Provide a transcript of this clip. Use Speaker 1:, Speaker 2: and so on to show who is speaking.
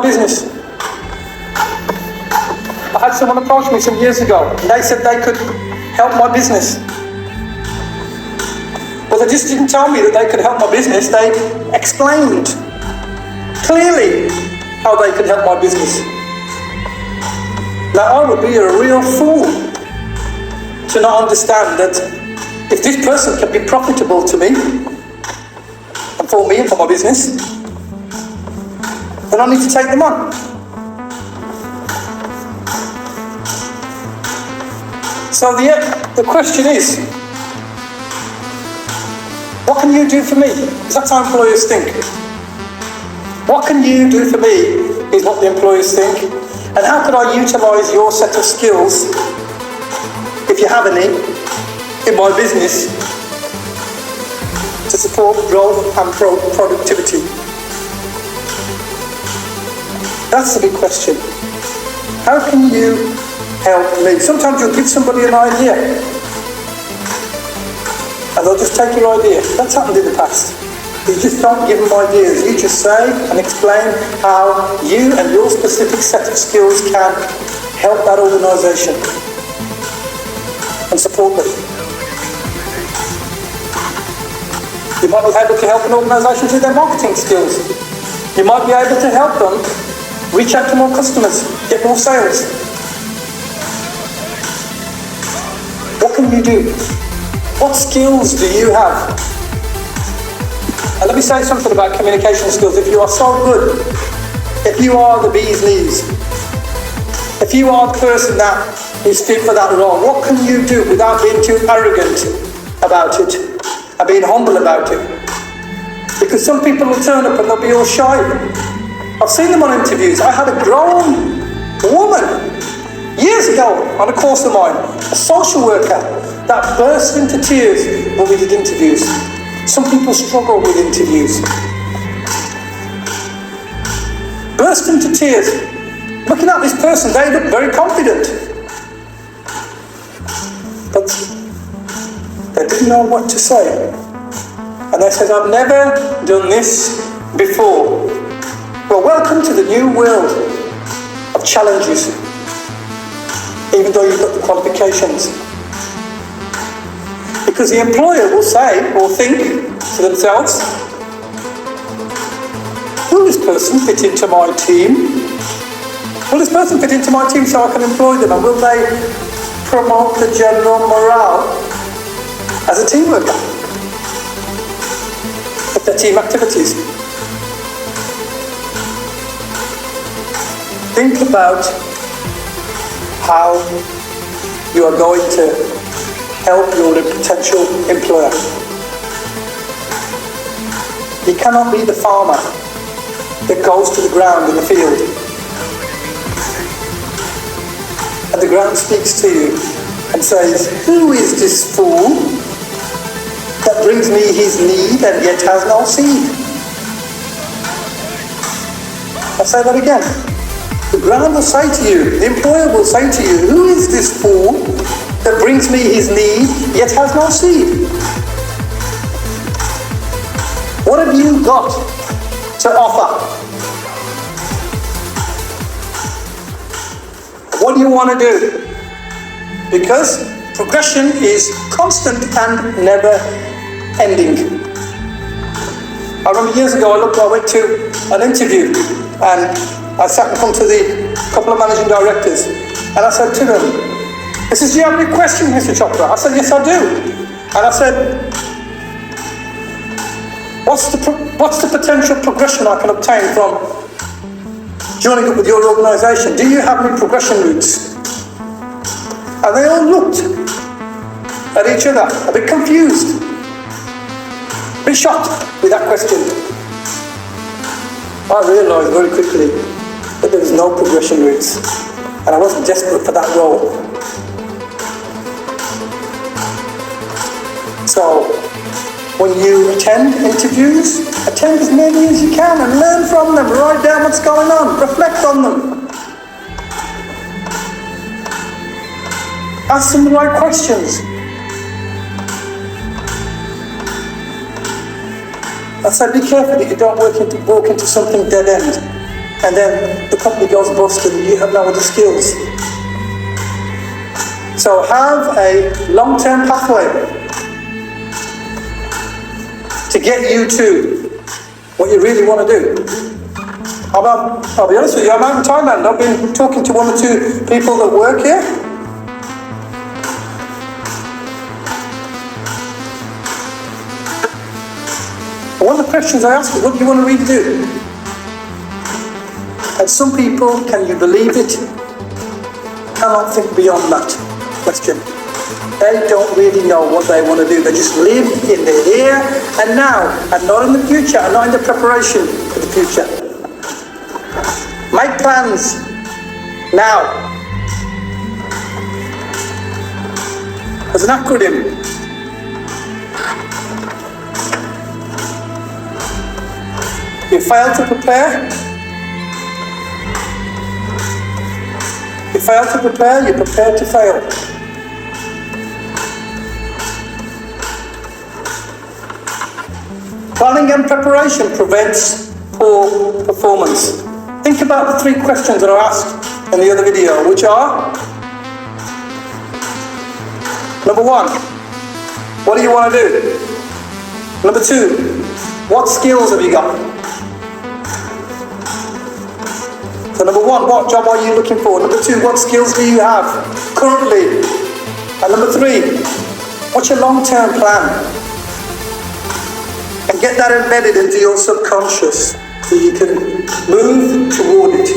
Speaker 1: business. I had someone approach me some years ago, and they said they could help my business. But they just didn't tell me that they could help my business. They explained clearly how they could help my business. Now, I would be a real fool to not understand that if this person can be profitable to me, and for me and for my business, then I need to take them on. So the question is, what can you do for me? Because that's how employers think. What can you do for me is what the employers think. And how can I utilise your set of skills, if you have any, in my business to support growth and productivity? That's the big question. How can you help me? Sometimes you'll give somebody an idea and they'll just take your idea. That's happened in the past. You just don't give them ideas. You just say and explain how you and your specific set of skills can help that organisation and support them. You might be able to help an organisation with their marketing skills. You might be able to help them reach out to more customers, get more sales. What can you do? What skills do you have? And let me say something about communication skills. If you are so good, if you are the bee's knees, if you are the person that is fit for that role, what can you do without being too arrogant about it and being humble about it? Because some people will turn up and they'll be all shy. I've seen them on interviews. I had a grown woman years ago on a course of mine, a social worker, that burst into tears when we did interviews. Some people struggle with interviews. Burst into tears. Looking at this person, they look very confident. But they didn't know what to say. And they said, I've never done this before. Well, welcome to the new world of challenges, even though you've got the qualifications. Because the employer will say or think to themselves, will this person fit into my team? Will this person fit into my team so I can employ them? And will they promote the general morale as a team worker? If they're team activities. Think about how you are going to help your potential employer. You cannot be the farmer that goes to the ground in the field and the ground speaks to you and says, who is this fool that brings me his need and yet has no seed? I'll say that again. The ground will say to you, the employer will say to you, who is this fool that brings me his need, yet has no seed? What have you got to offer? What do you want to do? Because progression is constant and never ending. I remember years ago, I went to an interview and I sat in front of the couple of managing directors and I said to them, he says, do you have any questions, Mr. Chopra? I said, yes, I do. And I said, what's the potential progression I can obtain from joining up with your organisation? Do you have any progression routes? And they all looked at each other, a bit confused, a bit shocked with that question. I realised very quickly that there was no progression routes and I wasn't desperate for that role. So, when you attend interviews, attend as many as you can and learn from them, write down what's going on, reflect on them. Ask them the right questions. I said, be careful that you don't walk into something dead end. and then the company goes bust and you have no other skills. So have a long-term pathway to get you to what you really want to do. I'll be honest with you, I'm out in Thailand. I've been talking to 1 or 2 people that work here. One of the questions I ask is, what do you want to really do? And some people, can you believe it, cannot think beyond that question. They don't really know what they want to do. They just live in the here and now, and not in the future, and not in the preparation for the future. Make plans now. There's an acronym. You fail to prepare. You fail to prepare, you're prepared to fail. Planning and preparation prevents poor performance. Think about the 3 questions that I asked in the other video, which are: number 1, what do you want to do? Number 2, what skills have you got? So number 1, what job are you looking for? Number 2, what skills do you have currently? And number 3, what's your long-term plan? And get that embedded into your subconscious so you can move toward it.